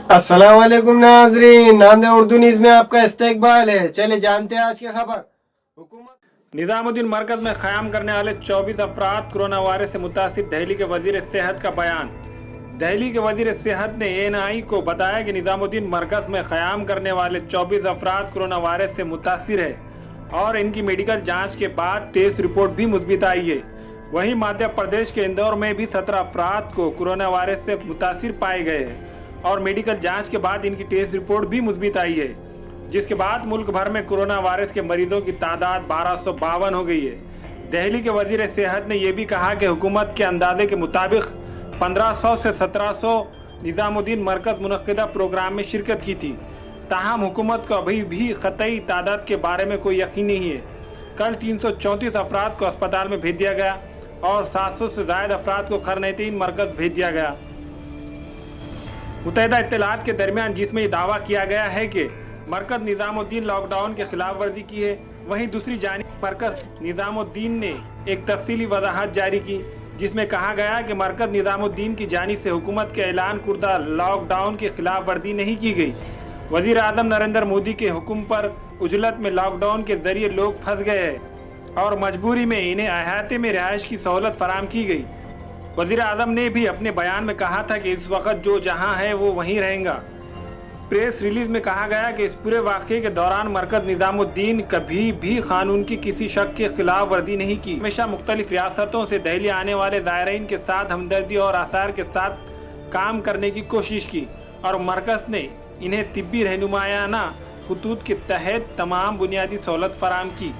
अस्सलाम वालेकुम नाजरीन, नांदे उर्दू न्यूज़ में आपका इस्तकबाल है। चले जानते हैं आज की खबर। हुकूमत निजामुद्दीन मरकज में क़याम करने वाले 24 अफराद कोरोना वायरस से मुतासिर। दिल्ली के वजीर सेहत का बयान। दिल्ली के वजीर सेहत ने एएनआई को बताया कि निजामुद्दीन मरकज में क़याम करने वाले 24 अफराद कोरोना वायरस से मुतासिर है और इनकी मेडिकल जांच के बाद टेस्ट रिपोर्ट भी मुस्बित आई है। वहीं मध्य प्रदेश के इंदौर में भी 17 अफराद को कोरोना वायरस से मुतासिर पाए गए हैं और मेडिकल जांच के बाद इनकी टेस्ट रिपोर्ट भी मुस्बित आई है, जिसके बाद मुल्क भर में कोरोना वायरस के मरीजों की तादाद 1252 हो गई है। दिल्ली के वजीर सेहत ने यह भी कहा कि हुकूमत के अंदाजे के मुताबिक 1500 से 1700 निजामुद्दीन मरकज मुनक्किदा प्रोग्राम में शिरकत की थी। ताहम हुकूमत को अभी भी क़तई तादाद के बारे में कोई यकीन नहीं है। कल 334 अफराद को अस्पताल में भेज दिया गया और 700 से ज़ायद अफराद को क़रनतीन मरकज भेज दिया गया। मुतहदा इत्तलात के दरमियान जिसमें ये दावा किया गया है कि मरकज निज़ामुद्दीन लॉकडाउन की खिलाफ वर्जी की है, वहीं दूसरी जानिब मरकज निज़ामुद्दीन ने एक तफसीली वजाहत जारी की जिसमें कहा गया कि मरकज निज़ामुद्दीन की जानिब से हुकूमत के ऐलान कुर्दा लॉकडाउन की खिलाफ वर्जी नहीं की गई। वज़ीर आज़म नरेंद्र मोदी के हुक्म पर उजलत में लॉकडाउन के जरिए लोग फंस गए हैं और मजबूरी में इन्हें अहाते में रिहाइश की सहूलत फराम की गई। वज़ीर आज़म ने भी अपने बयान में कहा था कि इस वक्त जो जहां है वो वहीं रहेगा। प्रेस रिलीज में कहा गया कि इस पूरे वाक़े के दौरान मरकज निज़ामुद्दीन कभी भी कानून की किसी शक के खिलाफ वर्जी नहीं की। हमेशा मुख्तलिफ रियासतों से दिल्ली आने वाले ज़ायरीन के साथ हमदर्दी और आसार के साथ काम करने की कोशिश की और मरकज ने इन्हें तिब्बी रहनुमायाना खतूत के तहत तमाम बुनियादी सहूलत फराम की।